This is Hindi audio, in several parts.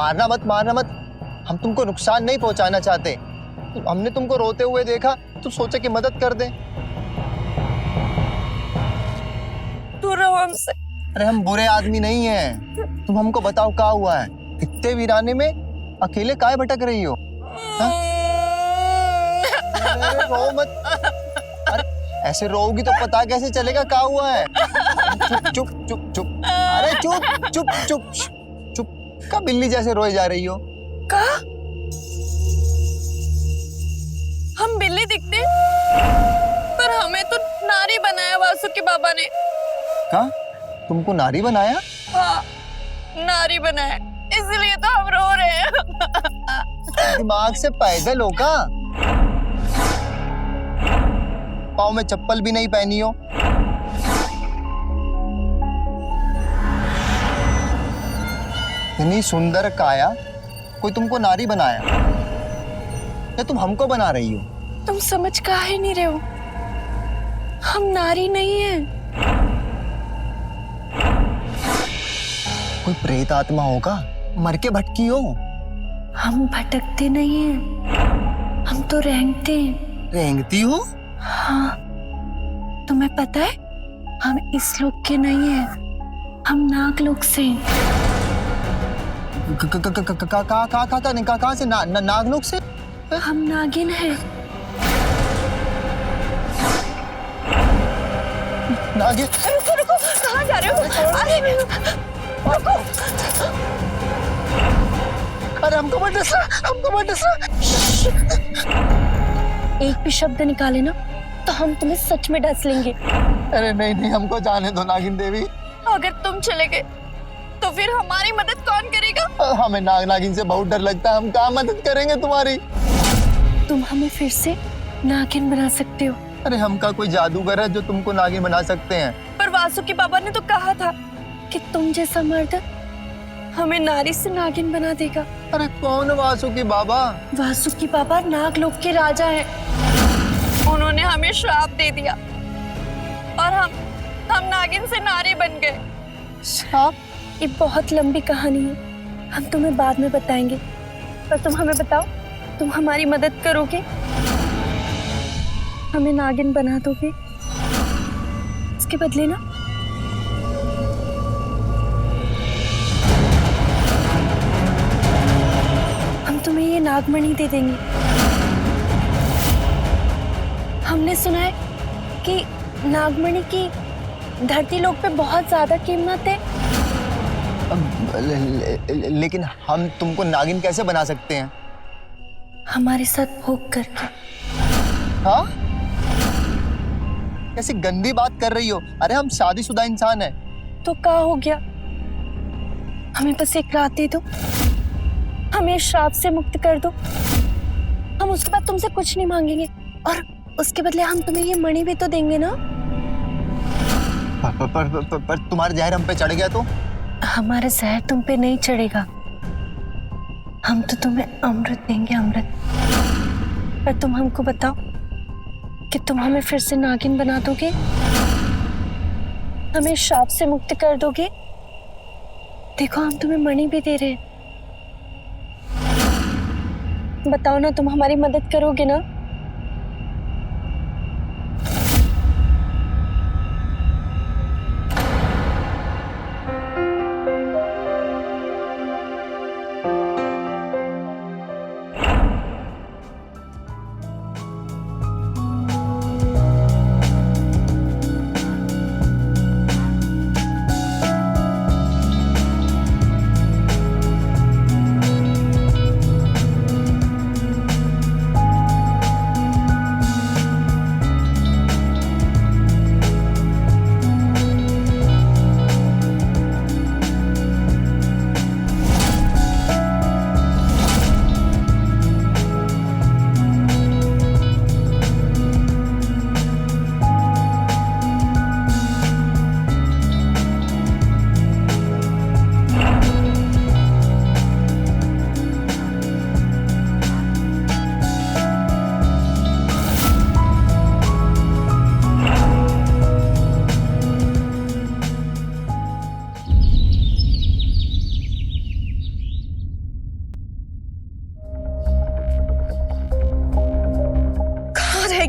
मारना मत, मारना मत। हम तुमको नुकसान नहीं पहुंचाना चाहते। हमने तुमको रोते हुए देखा तो सोचा कि मदद कर दें। दूर रहो हमसे। अरे हम बुरे आदमी नहीं हैं। तुम हमको बताओ क्या हुआ है? इतने वीराने में अकेले काहे भटक रही हो? अरे रो मत। अरे ऐसे रोगी तो पता कैसे चलेगा क्या हुआ है? चुप चुप चुप चुप। अरे चुप चुप चुप चुप। का बिल्ली जैसे रोए जा रही हो? का? हम बिल्ली दिखते, पर हमें तो नारी बनाया वासुकी बाबा ने। का? तुमको नारी बनाया? हाँ, नारी बनाया, इसलिए तो हम रो रहे हैं। दिमाग से पैदल हो का? पाँव में चप्पल भी नहीं पहनी हो? इतनी सुंदर काया, कोई तुमको नारी बनाया या तुम हमको बना रही हो? तुम समझ काहे नहीं रहे हो? हम नारी नहीं हैं। कोई प्रेत आत्मा होगा, मर के भटकी हो? हम भटकते नहीं हैं, हम तो रेंगते हैं। रेंगती हो? हाँ, तुम्हें पता है हम इस लोक के नहीं हैं, हम नागलोक से हैं। कहाँ से? नागलोक से? हम नागिन हैं। नागिन? रुको रुको, कहाँ जा रहे हो? अरे रुको। अरे हमको मत डसना, हमको मत डसना। एक भी शब्द निकाले ना तो हम तुम्हें सच में डस लेंगे। अरे नहीं नहीं, हमको जाने दो नागिन देवी। अगर तुम चले गए तो फिर हमारी मदद कौन करेगा? हमें नागिन से बहुत डर लगता है। हम क्या मदद करेंगे तुम्हारी? तुम हमें फिर से नागिन बना सकते हो। अरे हम का कोई जादूगर है जो तुमको नागिन बना सकते हैं? पर वासुकी बाबा ने तो कहा था कि तुम जैसा मर्द हमें नारी से नागिन बना देगा। अरे कौन वासुकी बाबा? वासुकी बाबा नागलोक के राजा हैं। उन्होंने हमें श्राप दे दिया और हम नागिन से नारी बन गए। श्राप? ये बहुत लंबी कहानी है, हम तुम्हें बाद में बताएंगे। पर तुम हमें बताओ, तुम हमारी मदद करोगे? हमें नागिन बना दोगे? इसके बदले ना हम तुम्हें ये नागमणि दे देंगे। हमने सुना है कि नागमणि की धरती लोक पे बहुत ज्यादा कीमत है। लेकिन हम तुमको नागिन कैसे बना सकते हैं? हमारे साथ भोग करके। हाँ? कैसी गंदी बात कर रही हो? अरे हम शादीशुदा इंसान हैं। तो क्या हो गया? हमें बस एक रात दे दो, हमें श्राप से मुक्त कर दो। हम उसके बाद तुमसे कुछ नहीं मांगेंगे और उसके बदले हम तुम्हें ये मणि भी तो देंगे ना। पर तुम्हारा जहर हम पे चढ़ गया तो? हमारा जहर तुम पे नहीं चढ़ेगा, हम तो तुम्हें अमृत देंगे, अमृत। पर तुम हमको बताओ कि तुम हमें फिर से नागिन बना दोगे? हमें श्राप से मुक्त कर दोगे? देखो हम तुम्हें मणि भी दे रहे हैं। बताओ ना, तुम हमारी मदद करोगे ना?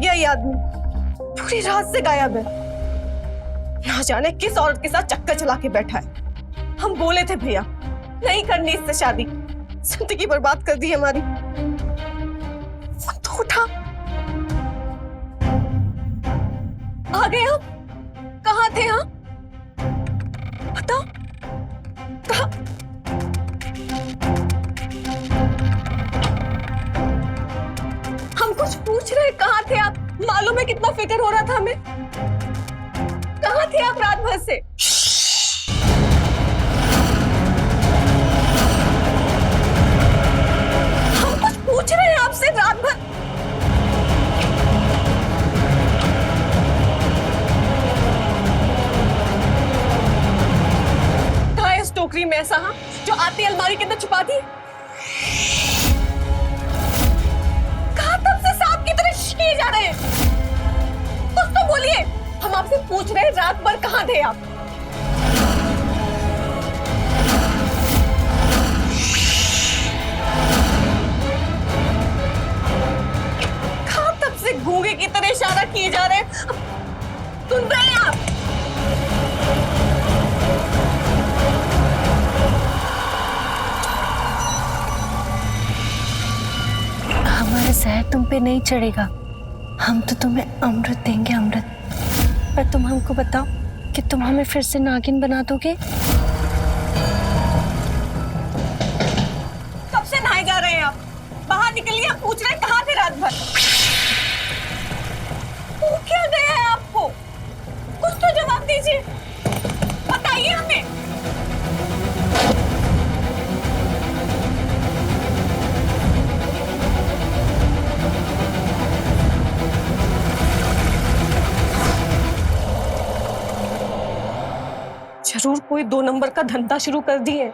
गया ये आदमी, पूरी रात से गायब है। ना जाने किस औरत के साथ चक्कर चला के बैठा है। हम बोले थे भैया नहीं करनी इससे शादी, जिंदगी बर्बाद कर दी हमारी। फोन तो उठा। आ गए आप? कहाँ थे आप? बताओ कहाँ? हम कुछ पूछ रहे, कहाँ थे आप? मालूम है कितना फिक्र हो रहा था हमें। कहाँ थे आप रात भर से? हम कुछ पूछ रहे हैं आपसे रात भर। कहाँ है इस टोकरी में ऐसा जो आती अलमारी के अंदर छुपा दी? कहाँ तब से सांप की तरह किए जा रहे हैं? कुछ तो बोलिए। हम आपसे पूछ रहे हैं रात भर कहाँ थे आप? कहाँ तब से गूंगे की तरह इशारा किए जा रहे हैं? सुन रहे हैं आप? हमारा जहर तुम पे नहीं चढ़ेगा, हम तो तुम्हें अमृत देंगे, अमृत। पर तुम हमको बताओ कि तुम हमें फिर से नागिन बना दोगे? कब से नहाए जा रहे हैं आप? बाहर निकलिए, आप पूछ रहे हैं कहाँ थे रात भर? वो क्या गया है आपको? कुछ तो जवाब दीजिए, बताइए हमें। जरूर कोई 2 नंबर का धंधा शुरू कर दिए।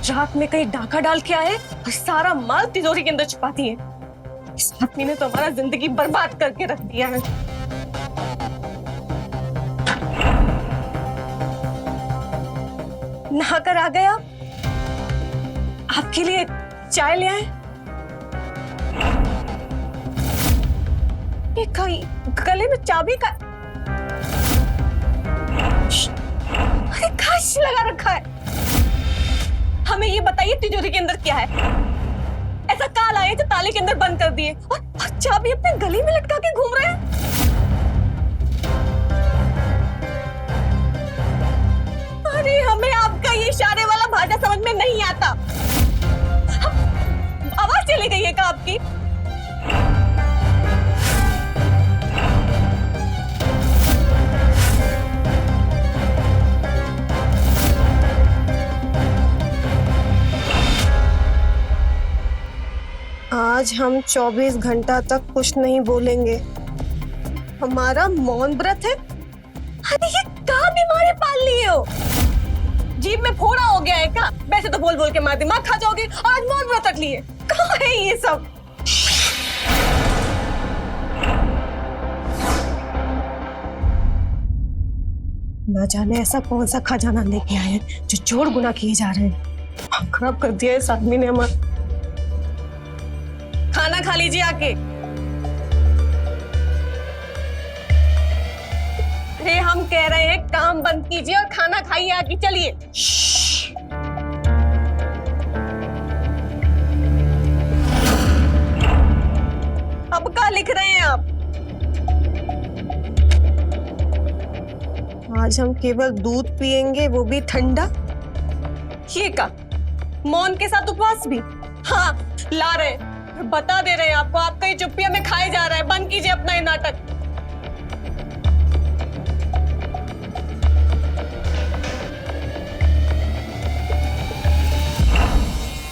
रात में कहीं डाका डाल के आए और सारा माल तिजोरी के अंदर छुपा दिए। इस आदमी ने तो हमारा जिंदगी बर्बाद करके रख दिया है। नहाकर आ गए आप? आपके लिए चाय ले आए? ये गले में चाबी का कांच लगा रखा है। हमें ये बताइए तिजोरी के अंदर क्या है? ऐसा काल आए जो ताले के अंदर बंद कर दिए और चाबी अपने गले में लटका के घूम रहे हैं। अरे हमें आपका ये इशारे वाला भाषा समझ में नहीं आता। आवाज चली गई है क्या आपकी? आज हम 24 घंटा तक कुछ नहीं बोलेंगे। हमारा मौन व्रत है। अरे ये क्या बीमारी पाल लिए हो? जीभ में फोड़ा हो गया है क्या? वैसे तो बोल बोल के मार दिमाग खा जाओगे और आज मौन व्रत रख लिए। कहाँ है ये सब? ना जाने ऐसा कौन सा खजाना लेके आए हैं जो जोड़ गुना किए जा रहे हैं। खराब कर दिया इस आदमी ने हमारा। खाना खा लीजिए आके। अरे हम कह रहे हैं काम बंद कीजिए और खाना खाइए आके। चलिए। अब क्या लिख रहे हैं आप? आज हम केवल दूध पिएंगे, वो भी ठंडा। ये का मौन के साथ उपवास भी? हाँ ला रहे, बता दे रहे हैं आपको। आपका ये चुप्पी में खाए जा रहा है। बंद कीजिए अपना ये नाटक।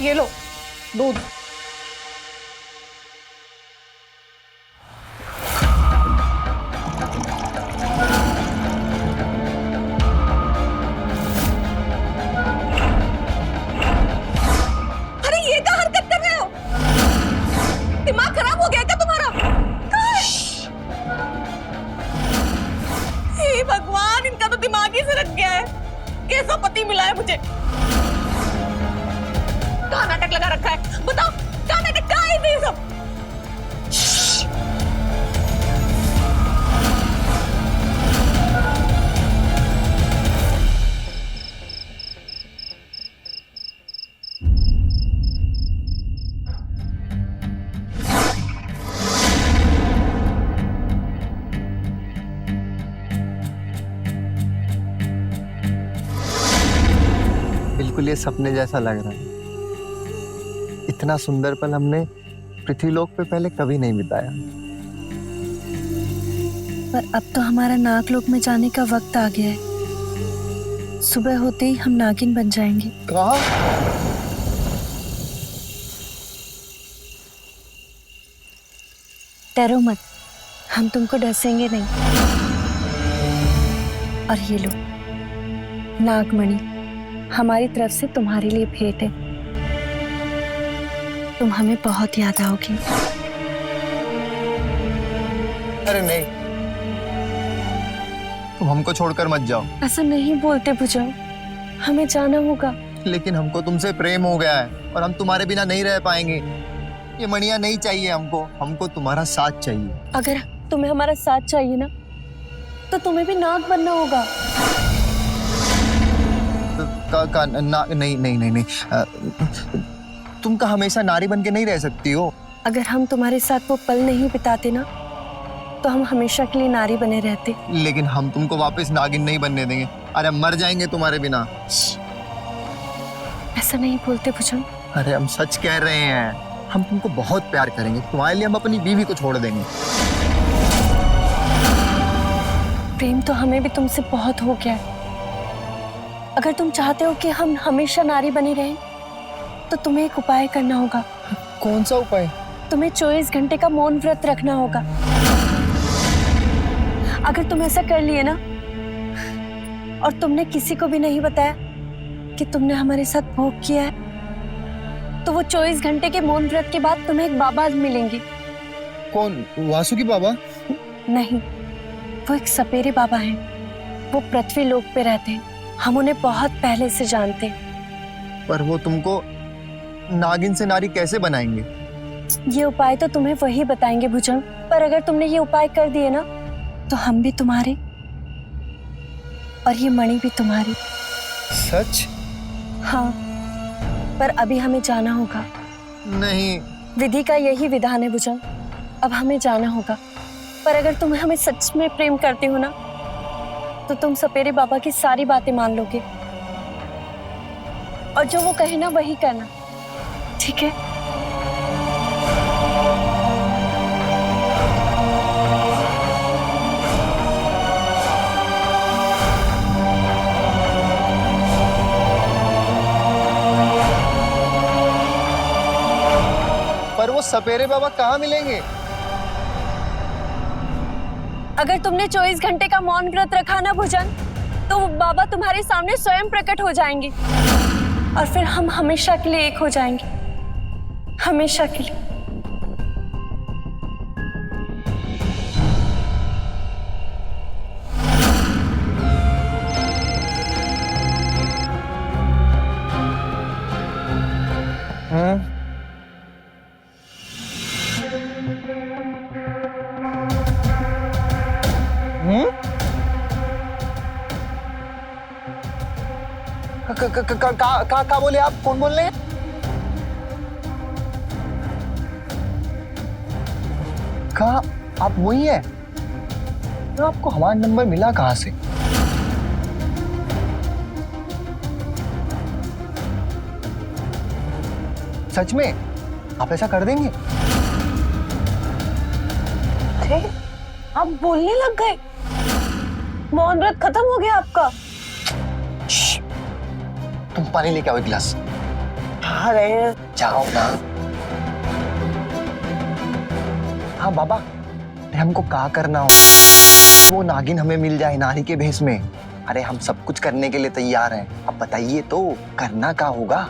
ये लो दूध। अरे ये क्या हरकत कर रहे हो? दिमाग खराब हो गया क्या तुम्हारा? हे भगवान, इनका तो दिमाग ही से रख गया है। कैसा पति मिला है मुझे? क्या नाटक लगा रखा है? बताओ क्या नाटक, क्या है ये सब? बिल्कुल ये सपने जैसा लग रहा है। इतना सुंदर पल हमने पृथ्वीलोक पे पहले कभी नहीं बिताया। पर अब तो हमारा नागलोक में जाने का वक्त आ गया है। सुबह होते ही हम नागिन बन जाएंगे। कहा? डरो मत, हम तुमको डसेंगे नहीं। और ये लो नागमणि, हमारी तरफ से तुम्हारे लिए भेंट है। तुम हमें बहुत याद आओगी। अरे नहीं, तुम हमको छोड़कर मत जाओ। ऐसा नहीं बोलते भुजंग, हमें जाना होगा। लेकिन हमको तुमसे प्रेम हो गया है और हम तुम्हारे बिना नहीं रह पाएंगे। ये मणियां नहीं चाहिए हमको, हमको तुम्हारा साथ चाहिए। अगर तुम्हें हमारा साथ चाहिए ना, तो तुम्हें भी नाग बनना होगा। नहीं नहीं नहीं नहीं, तुम का हमेशा नारी बन के नहीं रह सकती हो। अगर हम तुम्हारे साथ वो पल नहीं बिताते ना, तो हम हमेशा के लिए नारी बने रहते। लेकिन हम तुमको वापस नागिन नहीं बनने देंगे। अरे हम मर जाएंगे तुम्हारे बिना। ऐसा नहीं बोलते भुजंग। अरे हम सच कह रहे हैं, हम तुमको बहुत प्यार करेंगे। तुम्हारे लिए हम अपनी बीवी को छोड़ देंगे। प्रेम तो हमें भी तुमसे बहुत हो गया है। अगर तुम चाहते हो कि हम हमेशा नारी बनी रहें, तो तुम्हें एक उपाय करना होगा। कौन सा उपाय? तुम्हें 24 घंटे का मौन व्रत रखना होगा। अगर तुम ऐसा कर लिए ना, और तुमने किसी को भी नहीं बताया कि तुमने हमारे साथ भोग किया है, तो वो 24 घंटे के मौन व्रत के बाद तुम्हें एक बाबा मिलेंगे। कौन? वासुकी बाबा? नहीं, वो एक सपेरे बाबा हैं। वो पृथ्वी लोक पे रहते हैं। हम उन्हें बहुत पहले से जानते हैं। पर वो तुमको नागिन से नारी कैसे बनाएंगे? ये उपाय तो तुम्हें वही बताएंगे भुजंग। पर अगर तुमने ये उपाय कर दिए ना, तो हम भी तुम्हारे और ये मणि भी तुम्हारी। सच? हाँ, पर अभी हमें जाना होगा। नहीं। विधि का यही विधान है भुजंग। अब हमें जाना होगा। पर अगर तुम हमें सच में प्रेम करते हो ना, तो तुम सपेरे बाबा की सारी बातें मान लोगे, और जो वो कहे ना वही करना, ठीक है? पर वो सपेरे बाबा कहाँ मिलेंगे? अगर तुमने 24 घंटे का मौन व्रत रखा ना भुजंग, तो वो बाबा तुम्हारे सामने स्वयं प्रकट हो जाएंगे, और फिर हम हमेशा के लिए एक हो जाएंगे। हमेशा के लिए। का बोले आप? कौन बोल रहे हैं? कहा आप वही है? तो आपको हमारा नंबर मिला कहाँ से? सच में आप ऐसा कर देंगे? अरे आप बोलने लग गए। मौन व्रत खत्म हो गया आपका। तुम पानी लेके आओ एक गिलास। आ रहे हैं। जाओ ना। हाँ बाबा, हमको क्या करना हो? वो नागिन हमें मिल जाए नारी के भेष में। अरे हम सब कुछ करने के लिए तैयार हैं। अब बताइए तो करना क्या होगा?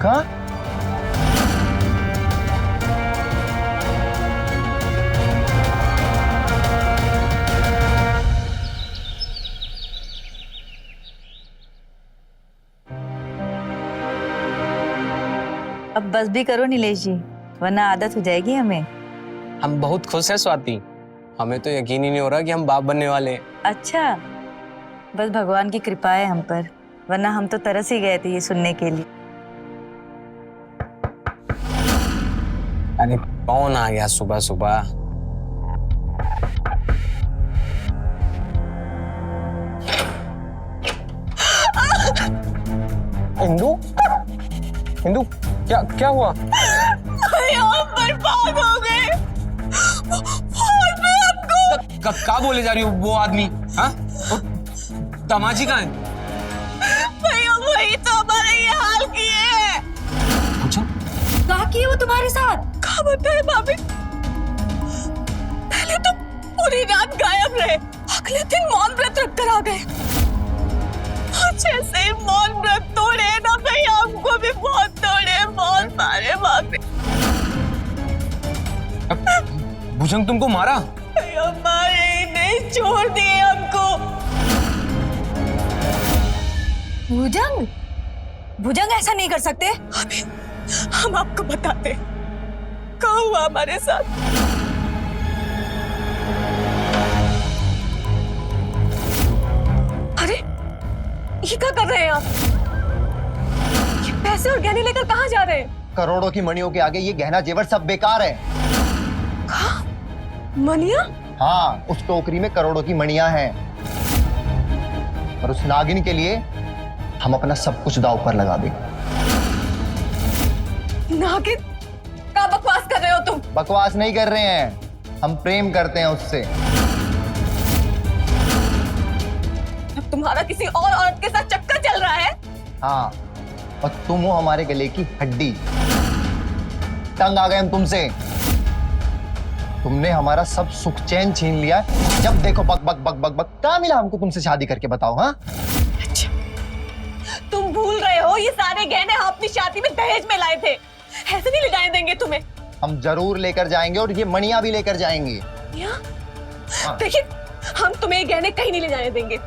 क्या? अब बस भी करो नीलेश जी, वरना आदत हो जाएगी हमें। हम बहुत खुश हैं स्वाति। हमें तो यकीन ही नहीं हो रहा कि हम बाप बनने वाले हैं। अच्छा, बस भगवान की कृपा है हम पर, वरना हम तो तरस ही गए थे ये सुनने के लिए। अरे कौन आ गया सुबह सुबह? हिंदू हिंदू क्या क्या हुआ? हम बर्बाद हो गए। और मैं आपको क्या बोले जा रही हो? वो आदमी, हाँ? वो तमाजी कहाँ है? भैया वही तो हमारे ये हाल किए हैं। अच्छा, कहा किए वो तुम्हारे साथ? क्या बताए भाभी, पहले तो पूरी रात गायब रहे, अगले दिन मौन व्रत रख कर आ गए। और जैसे ही मौन व्रत तोड़े ना भैया, हमको भी बहुत तोड़े, बहुत मारे भाभी। भुजंग तुमको मारा? भैया मारे ही नहीं, छोड़ दिए हमको। भुजंग, भुजंग ऐसा नहीं कर सकते। अभी हम आपको बताते क्या हुआ हमारे साथ। अरे ये क्या कर रहे हैं आप? ये पैसे और गहने लेकर कहाँ जा रहे हैं? करोड़ों की मणियों के आगे ये गहना जेवर सब बेकार है। मनिया? हाँ, उस टोकरी में करोड़ों की मणियां हैं और उस नागिन के लिए हम अपना सब कुछ दांव पर लगा देंगे। नागिन? क्या बकवास कर रहे हो तुम? बकवास नहीं कर रहे हैं, हम प्रेम करते हैं उससे। अब तुम्हारा किसी और औरत के साथ चक्कर चल रहा है? हाँ, और तुम हो हमारे गले की हड्डी। तंग आ गए हम तुमसे। तुमने हमारा सब सुख चैन छीन लिया। जब देखो बक बक बक बक बक। क्या मिला हमको तुमसे शादी करके, बताओ। हाँ, अच्छा, तुम भूल रहे हो ये सारे गहने हम अपनी शादी में दहेज में लाए थे। ऐसे नहीं ले जाने देंगे तुम्हें। हम जरूर लेकर जाएंगे और ये मणियां भी लेकर जाएंगे। हाँ। देखिए, हम तुम्हें ये गहने कहीं नहीं ले जाने देंगे।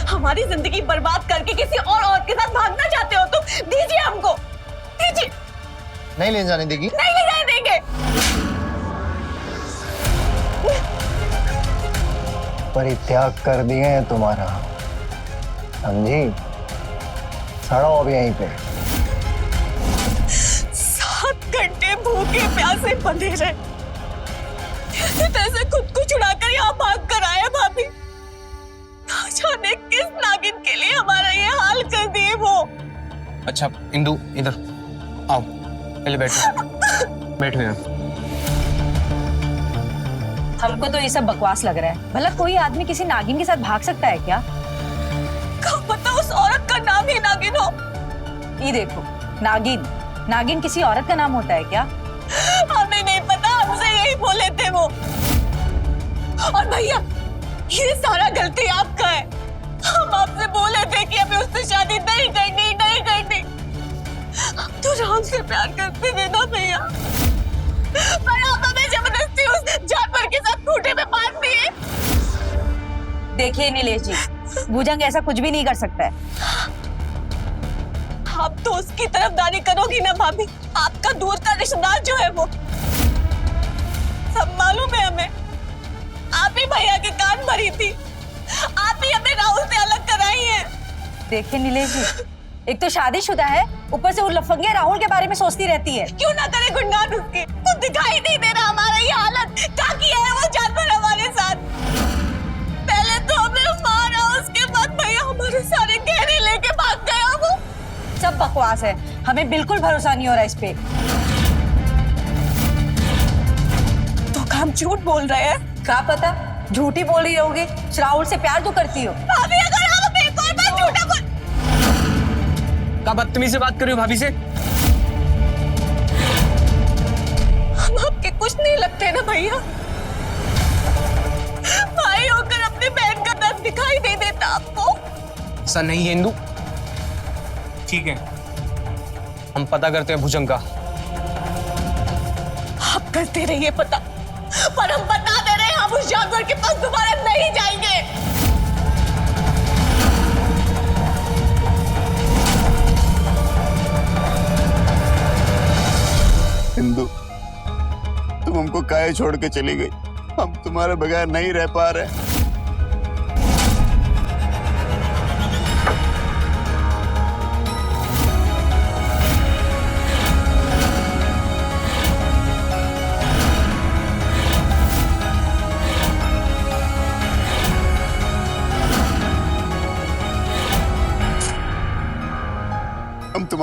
हमारी जिंदगी बर्बाद करके किसी और औरत के साथ भागना चाहते हो तुम? दीजिए हमको, दीजिए। नहीं ले जाने देगी? नहीं ले जाने देंगे। परित्याग कर दिए हैं तुम्हारा, समझी? सड़ो अब यहीं पे। 7 घंटे भूखे प्यासे बंधे रहे, कैसे खुद को छुड़ाकर यहाँ भाग कर आए भाभी। ना जाने किस नागिन के लिए हमारा ये हाल कर दिए वो। अच्छा इंदु, इधर आओ, पहले बैठो। बैठो यहाँ। हमको तो ये सब बकवास लग रहा है। भला कोई आदमी किसी नागिन के साथ भाग सकता है क्या? क्या पता उस औरत का नाम ही नागिन हो। ये देखो, नागिन, नागिन किसी औरत का नाम होता है क्या? हमें नहीं पता, हमसे यही बोले थे वो। और भैया, ये सारा गलती आपका है। हम आपसे बोले थे कि हमें उससे शादी नहीं करनी, नहीं करनी। हम तो राम से प्यार करते थे ना भैया, पर आप हमें जबरदस्ती उस जानवर के साथ खूंटे में बांध दिए। देखिए नीलेश जी, भुजंग ऐसा कुछ भी नहीं कर सकता है। आप तो उसकी तरफदारी करोगी ना भाभी। आपका दूर का रिश्तेदार जो है वो, सब मालूम है हमें। आप ही भैया के कान भरी थी, आप ही हमें राहुल से अलग कराई है। देखिए नीलेश जी, एक तो शादीशुदा है, ऊपर से वो लफंगे राहुल के बारे में सोचती रहती है। क्यों ना करे गुणगान उसके? कुछ दिखाई नहीं दे रहा हमारा ये हालत। क्या किया है वो जानवर हमारे साथ? पहले तो हमें मारा, उसके बाद भैया हमारे सारे गहने लेके भाग गया वो। सब बकवास है, हमें बिल्कुल भरोसा नहीं हो रहा इस पे। तो हम झूठ बोल रहे हैं? क्या पता, झूठी बोल रही होगी। राहुल से प्यार तो करती हो। भाभी, अगर आप एक और बार झूठा बोल। क्या बदतमीजी से बात कर रही हो भाभी से? हम आपके कुछ नहीं लगते ना भैया। भाई होकर अपनी बहन का दर्द दिखाई नहीं देता आपको? ऐसा नहीं है इंदु। ठीक है, हम पता करते हैं भुजंग का। आप करते रहिए पता, पर हम बता दे रहे हैं, हम उस जानवर के पास दोबारा नहीं जाएंगे। हिंदू, तुम हमको काहे छोड़ के चली गई? हम तुम्हारे बगैर नहीं रह पा रहे।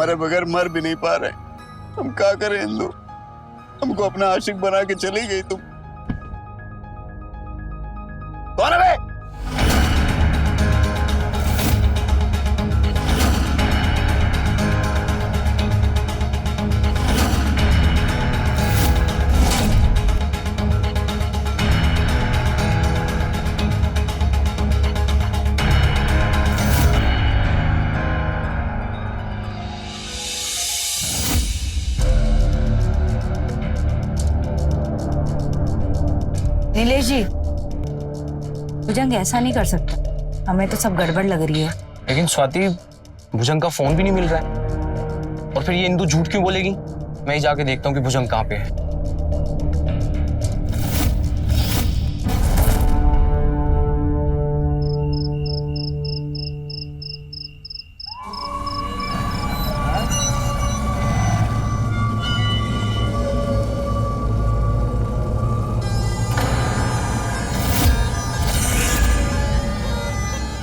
तुम्हारे बगैर मर भी नहीं पा रहे। हम क्या करें इंदु, हमको अपना आशिक बना के चली गई तुम। कौन है बे? नीलेश जी, भुजंग ऐसा नहीं कर सकता, हमें तो सब गड़बड़ लग रही है। लेकिन स्वाति, भुजंग का फोन भी नहीं मिल रहा है, और फिर ये इंदु झूठ क्यों बोलेगी? मैं ही जाके देखता हूँ कि भुजंग कहाँ पे है।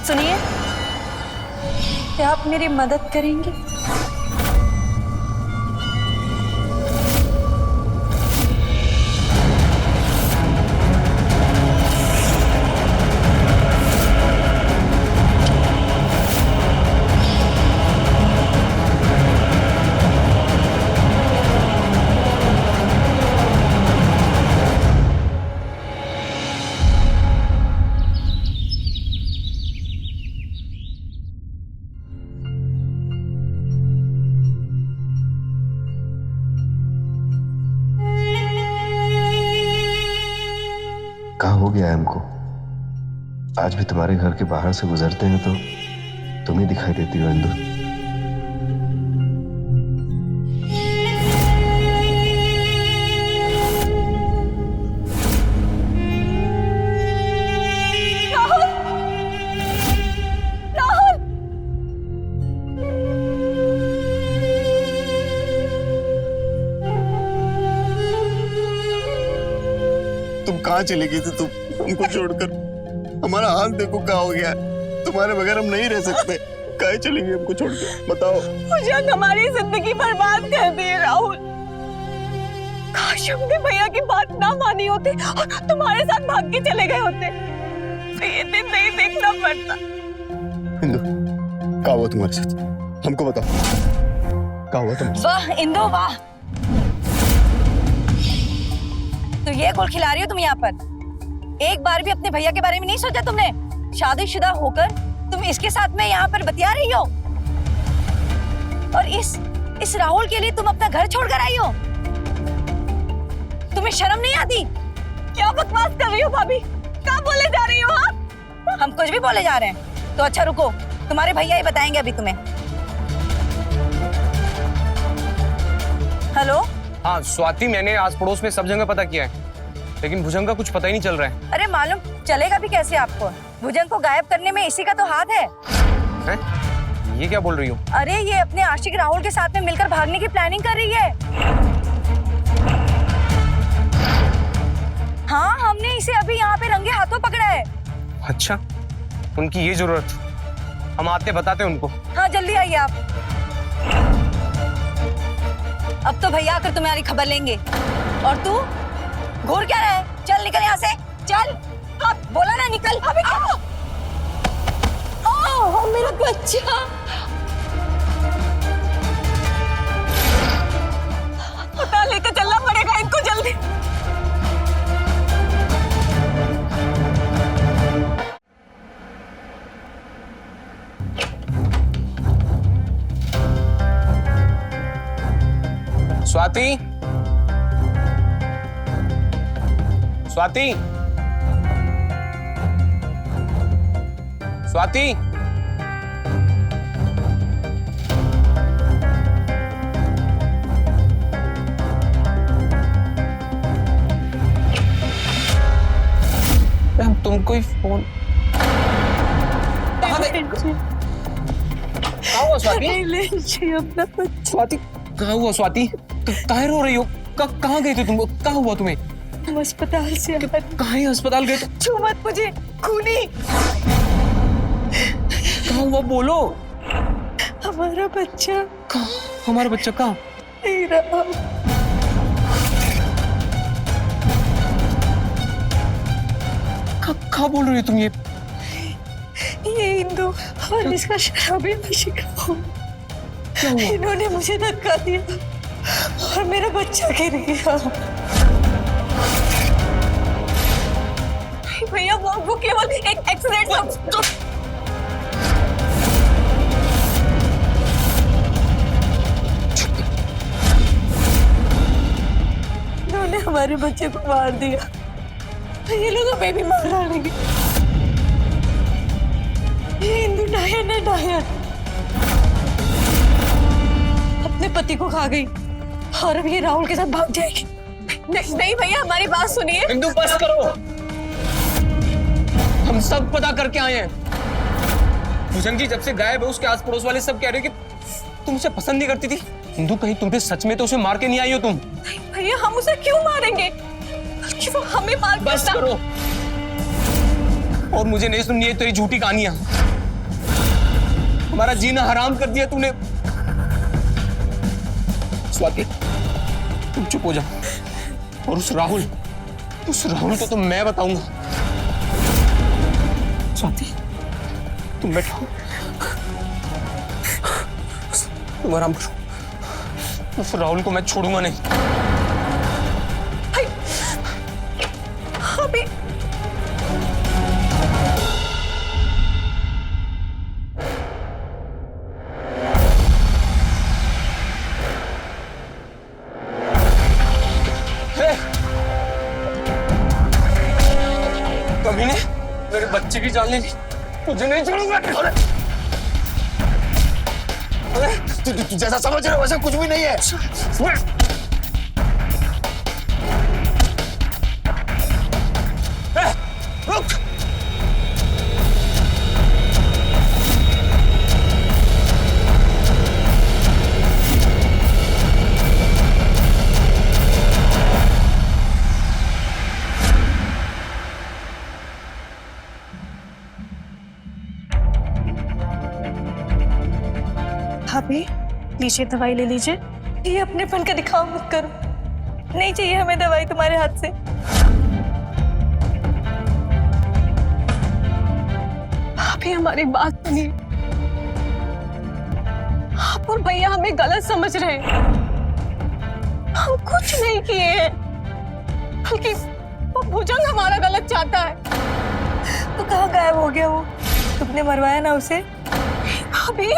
सुनिए, क्या आप मेरी मदद करेंगे? कहाँ हो गया है हमको? आज भी तुम्हारे घर के बाहर से गुजरते हैं तो तुम ही दिखाई देती हो इंदु। तुम कहाँ चली गई थी तुम, हमको छोड़कर? हमारा हाल देखो क्या हो गया है। तुम्हारे बगैर हम नहीं रह सकते। कहाँ चली गई हमको छोड़ के, बताओ। भुजंग हमारी जिंदगी बर्बाद कर दी राहुल। काश हमने भैया की बात ना मानी होती और तुम्हारे साथ भाग के चले गए होते, तो ये दिन नहीं देखना पड़ता। इंदु, क्या हुआ तुम्हारे साथ? हमको बताओ, क्या हुआ तुम्हारे साथ? वाह इंदु वाह, तो ये गुल खिला रही हो तुम यहाँ पर? एक बार भी अपने भैया के बारे में नहीं सोचा तुमने? शादीशुदा होकर तुम इसके साथ में यहाँ पर बतिया रही हो, और इस राहुल के लिए तुम अपना घर छोड़कर आई हो? तुम्हें शर्म नहीं आती? क्या बकवास कर रही हो भाभी? क्या बोले जा रही हो आप? हम कुछ भी बोले जा रहे हैं? तो अच्छा रुको, तुम्हारे भैया ही बताएंगे अभी तुम्हें। हेलो। हाँ स्वाति, मैंने आस पड़ोस में सब जगह पता किया है, लेकिन भुजंग का कुछ पता ही नहीं चल रहा है। अरे मालूम चलेगा भी कैसे आपको? भुजंग को गायब करने में इसी का तो हाथ है। हैं? ये क्या बोल रही हो? अरे ये अपने आशिक राहुल के साथ में मिलकर भागने की प्लानिंग कर रही है। हाँ, हमने इसे अभी यहाँ पे रंगे हाथों पकड़ा है। अच्छा, उनकी ये जरूरत, हम आते बताते उनको। हाँ जल्दी आइए आप। अब तो भैया आकर तुम्हारी खबर लेंगे, और तू घूर क्या रहा है? चल निकल यहाँ से, चल। अब बोला ना निकल। अभी ओह मेरा बच्चा, पता लेकर चलना पड़ेगा इनको जल्दी। स्वाति, स्वाति, स्वाति, तुमको ही फोन। क्या हुआ स्वाति? स्वाति कहाँ हुआ? स्वाति काहे रो रही हो? कहाँ गई थी तुम? क्या हुआ तुम्हें? हम अस्पताल से आए। कहाँ अस्पताल गए? छू मत मुझे, खूनी। कहाँ हुआ बोलो? हमारा बच्चा कहाँ? हमारा बच्चा कहाँ? नहीं रहा। कहाँ बोल रही हो तुम ये? ये इंदु और इसका शराबी शिका हो। क्या हुआ? इन्होंने मुझे धक्का दिया और मेरा बच्चा गिर गया। भैया वो केवल एक एक्सीडेंट था। इन्होंने हमारे बच्चे को मार दिया। ये लोग हमें भी मार डालेंगे। ये इंदु डायन है, डायन। अपने पति को खा गई और अब ये राहुल के साथ भाग जाएगी। नहीं भैया, हमारी बात सुनिए। इंदु बस करो, हम सब पता करके आए हैं। भुजंगी जब से गायब है उसके आस पड़ोस वाले सब कह रहे हैं कि तुम उसे पसंद नहीं करती थी। इंदु कहीं तुम पे सच में तो उसे मार के नहीं आई हो तुम? भैया हम उसे क्यों मारेंगे? कि वो हमें मार बस करो, और मुझे नहीं सुननी है तेरी झूठी कहानियां। हमारा जीना हराम कर दिया तूने। स्वाति तुम चुप हो जाओ, और उस राहुल को तो मैं बताऊंगा। स्वाति तुम बैठो, तुम आराम करो। उस राहुल को मैं छोड़ूंगा नहीं। अभी कभी ने मेरे बच्चे की जान ले ली, तुझे नहीं छोड़ूंगा। तू जैसा समझ रहे हो वैसा कुछ भी नहीं है। रुक। भाभी लीजिए, दवाई ले लीजिए। ये अपनेपन का दिखावा मत करो। नहीं चाहिए हमें दवाई तुम्हारे हाथ से। भाभी हमारी बात सुनिए। आप और भैया हमें गलत समझ रहे हैं। हम कुछ नहीं किए हैं, बल्कि वो भुजंग हमारा गलत चाहता है। तो कहाँ गायब हो गया वो? तुमने मरवाया ना उसे? भाभी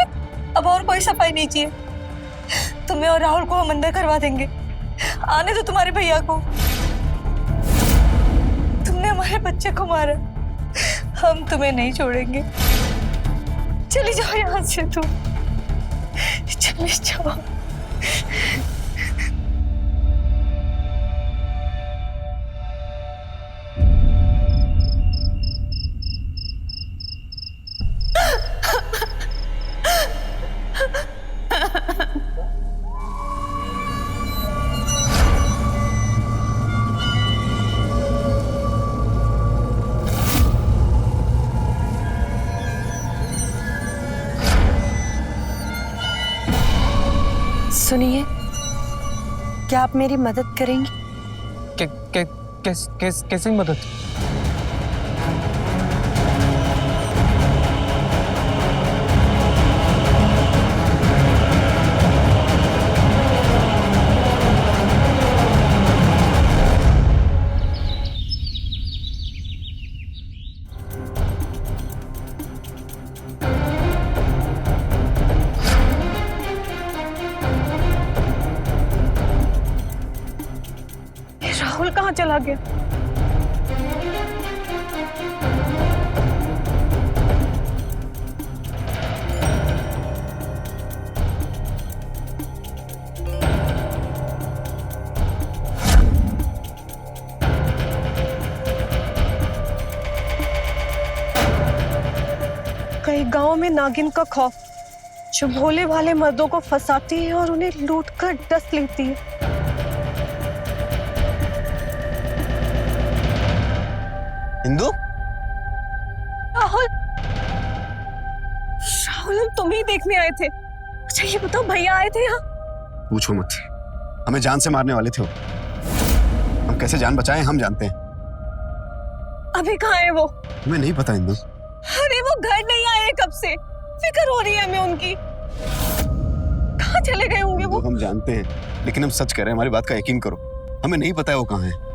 अब और कोई सफाई नहीं चाहिए। तुम्हें और राहुल को हम अंदर करवा देंगे। आने दो तुम्हारे भैया को। तुमने हमारे बच्चे को मारा, हम तुम्हें नहीं छोड़ेंगे। चली जाओ यहाँ से तुम, चली जाओ। सुनिए, क्या आप मेरी मदद करेंगी? कैसे मदद? राहुल कहाँ चला गया? कई गांव में नागिन का खौफ, जो भोले भाले मर्दों को फंसाती है और उन्हें लूटकर डस लेती है। इंदु, राहुल, राहुल हम तुम्हें देखने आए थे। अच्छा ये बताओ, भैया आए थे यहाँ? पूछो मत, हमें जान से मारने वाले थे वो। हम कैसे जान बचाएं हम जानते हैं। अभी कहाँ है वो? तुम्हें नहीं पता इंदु? अरे वो घर नहीं आए कब से, फिक्र हो रही है हमें उनकी। कहाँ चले गए होंगे वो? हम जानते हैं, लेकिन हम सच कह रहे हैं, हमारी बात का यकीन करो। हमें नहीं पता है वो कहाँ है।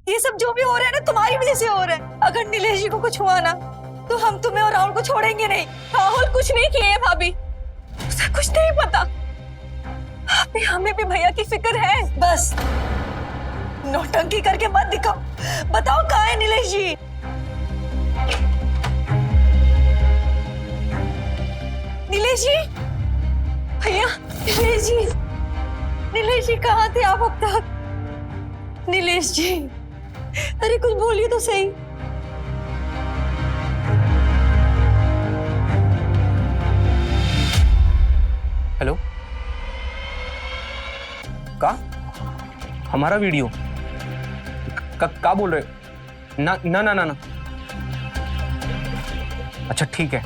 ये सब जो भी हो रहा है ना तुम्हारी वजह से हो रहा है। अगर नीलेश जी को कुछ हुआ ना तो हम तुम्हें और राहुल को छोड़ेंगे नहीं। राहुल कुछ नहीं किए भाभी, उसे कुछ नहीं पता। अभी हमें भी भैया की फिक्र है। बस नौटंकी करके मत दिखाओ, बताओ कहाँ है नीलेश जी? नीलेश जी, भैया, नीलेश जी, नीलेश जी कहाँ थे आप अब तक? नीलेश जी, अरे कुछ बोलिए तो सही। हेलो, का हमारा वीडियो का बोल रहे? ना ना ना ना ना। अच्छा ठीक है,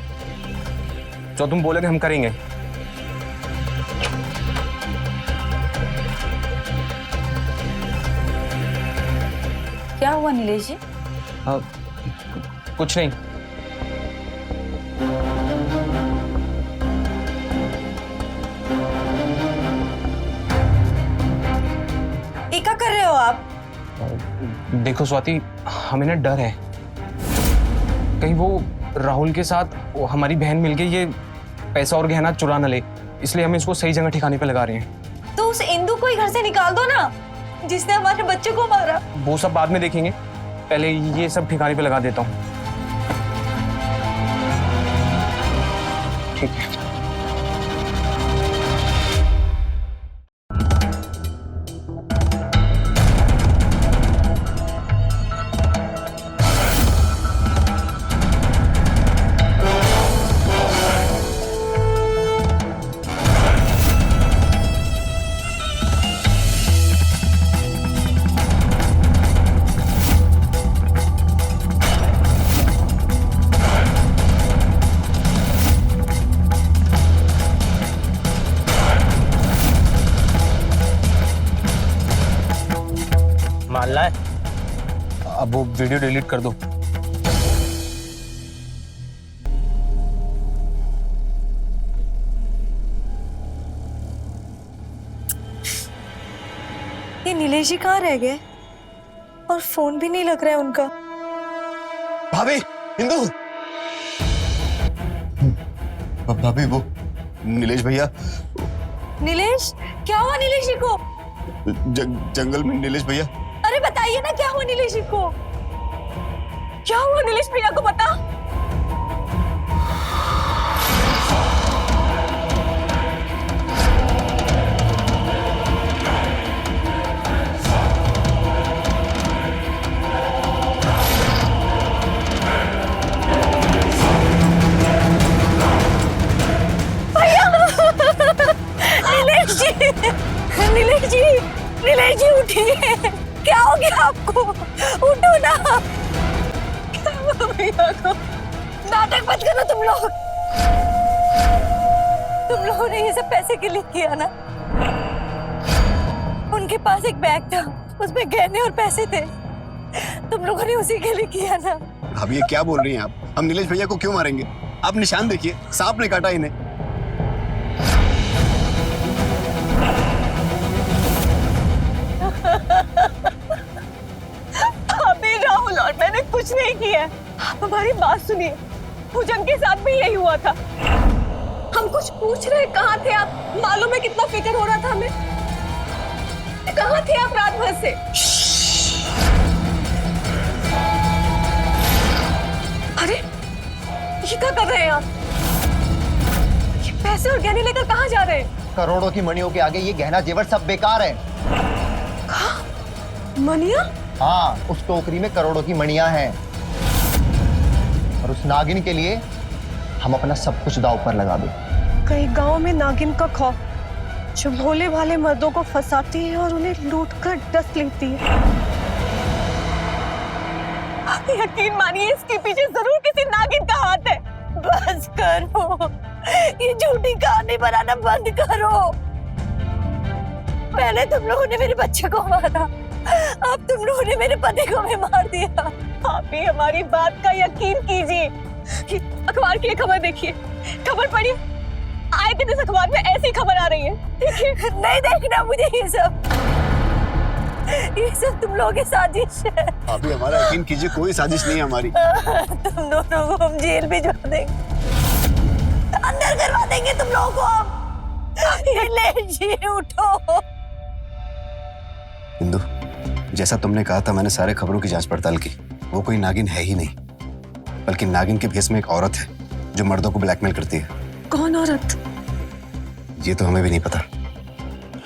जो तुम बोलोगे हम करेंगे। क्या हुआ नीलेश जी? कुछ नहीं। ये क्या कर रहे हो आप? देखो स्वाति, हमें ना डर है कहीं वो राहुल के साथ वो हमारी बहन मिलके ये पैसा और गहना चुरा न ले, इसलिए हम इसको सही जगह ठिकाने पे लगा रहे हैं। तो उस इंदु को ही घर से निकाल दो ना, जिसने हमारे बच्चे को मारा। वो सब बाद में देखेंगे, पहले ये सब ठिकाने पे लगा देता हूँ। ठीक है। मानना है, अब वो वीडियो डिलीट कर दो। ये नीलेश जी कहाँ रह गए? और फोन भी नहीं लग रहा है उनका। भाभी, इंदु, भाभी वो नीलेश भैया। नीलेश, क्या हुआ नीलेश जी को? जंगल में नीलेश भैया। अरे बताइए ना क्या हुआ नीलेश जी को? क्या हुआ नीलेश भैया को बता। नीलेश जी, नीलेश जी, नीलेश जी उठिए। क्या हो गया आपको? उठो ना। क्या हुआ भैया को? नाटक मत करो तुम लोग। तुम लोगों ने ये सब पैसे के लिए किया ना? उनके पास एक बैग था, उसमें गहने और पैसे थे। तुम लोगों ने उसी के लिए किया ना? भाभी ये क्या बोल रही हैं आप? हम नीलेश भैया को क्यों मारेंगे? आप निशान देखिए, सांप ने काटा इन्हें। अभी राहुल और मैंने कुछ नहीं किया। आप हमारी बात सुनिए, पूजन के साथ भी यही हुआ था। हम कुछ पूछ रहे, कहाँ थे आप? मालूम है कितना फिक्र हो रहा था हमें। कहाँ थे आप रात भर से? अरे ये क्या कर रहे हैं आप? ये पैसे और गहने लेकर कहाँ जा रहे हैं? करोड़ों की मणियों के आगे ये गहना जेवर सब बेकार है। मनिया? हाँ, उस टोकरी में करोड़ों की मणियां हैं और उस नागिन के लिए हम अपना सब कुछ दांव पर लगा दें। कहीं गांव में नागिन का खौफ जो भोले भाले मर्दों को फंसाती है और उन्हें लूटकर डस लेती है। आप यकीन मानिए इसके पीछे जरूर किसी नागिन का हाथ है। बस करो, ये झूठी कहानी बनाना बंद करो। पहले तुम लोगों ने मेरे बच्चे को मारा, अब तुम लोगों ने मेरे पति को भी मार दिया। आप भी हमारी बात का यकीन कीजिए। अखबार की खबर देखिए, खबर पढ़िए, आए दिन इस अखबार में ऐसी खबर आ रही है। देखिए। नहीं देखना मुझे ये सब तुम लोगों की साजिश है। अभी हमारा यकीन कीजिए, कोई साजिश नहीं है हमारी। तुम दोनों को हम जेल भिजवा देंगे, अंदर करवा देंगे तुम लोगों को हम। ले जी, उठो। इंदु, जैसा तुमने कहा था, मैंने सारे खबरों की जांच पड़ताल की। वो कोई नागिन है ही नहीं, बल्कि नागिन के भेष में एक औरत है जो मर्दों को ब्लैकमेल करती है। कौन औरत? ये तो हमें भी नहीं पता,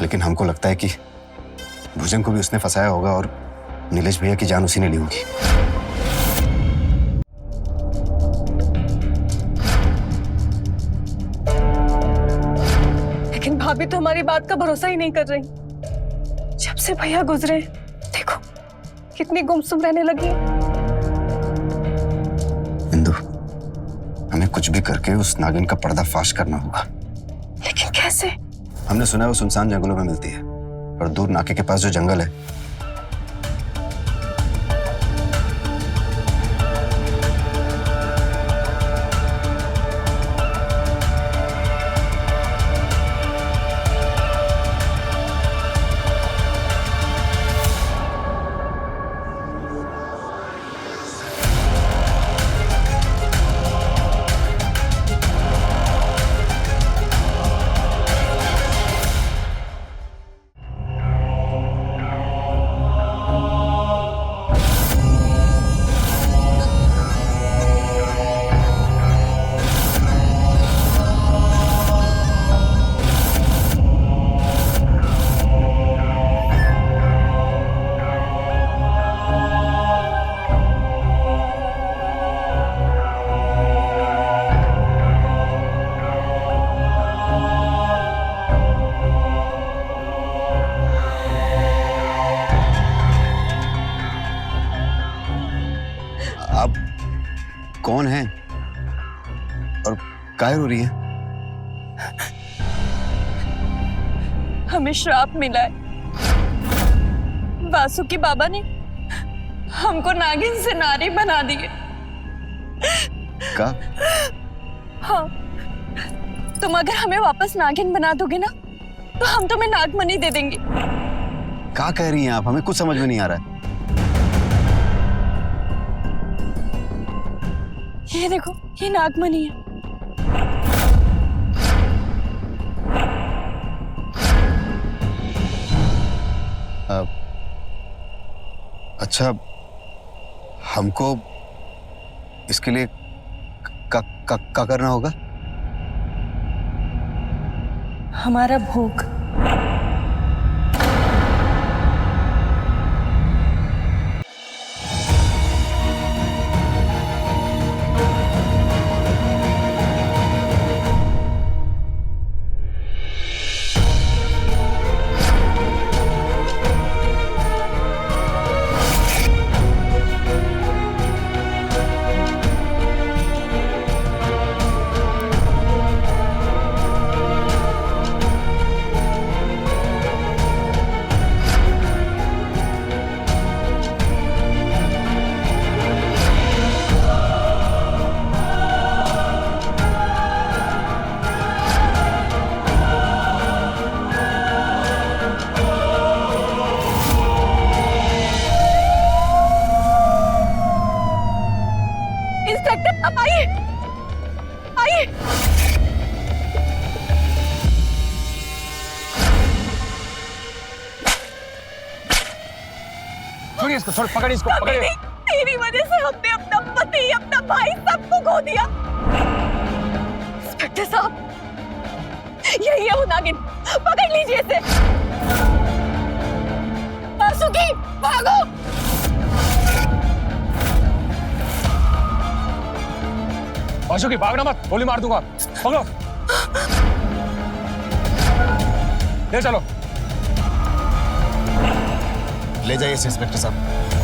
लेकिन हमको लगता है कि भुजंग को भी उसने फंसाया होगा और नीलेश भैया की जान उसी ने ली होगी। लेकिन भाभी तो हमारी बात का भरोसा ही नहीं कर रही। जब से भैया गुजरे देखो कितनी गुमसुम रहने लगी है। इंदु, हमें कुछ भी करके उस नागिन का पर्दाफाश करना होगा। लेकिन कैसे? हमने सुना है वो सुनसान जंगलों में मिलती है, और दूर नाके के पास जो जंगल है, आप कौन हैं और काहे रो रही हैं? हमें श्राप मिला है। वासुकी बाबा ने हमको नागिन से नारी बना दिए। का? हाँ, तुम अगर हमें वापस नागिन बना दोगे ना, तो हम तुम्हें नागमणि दे देंगे। क्या कह रही हैं आप? हमें कुछ समझ में नहीं आ रहा है। ये देखो, ये नागमणि है। अच्छा, हमको इसके लिए का करना होगा? हमारा भोग। इंस्पेक्टर, आप आइए, आइए। छोड़िए इसको, छोड़, पकड़िए इसको, पकड़िए। तेरी वजह से हमने अपना पति, अपना भाई, सबको खो दिया। इंस्पेक्टर साहब, यही है वो नागिन। पकड़ लीजिए इसे। वासुकी भागो। वासुकी भागना मत, गोली मार दूंगा। पकड़ो, ले चलो। ले जाइए इंस्पेक्टर साहब।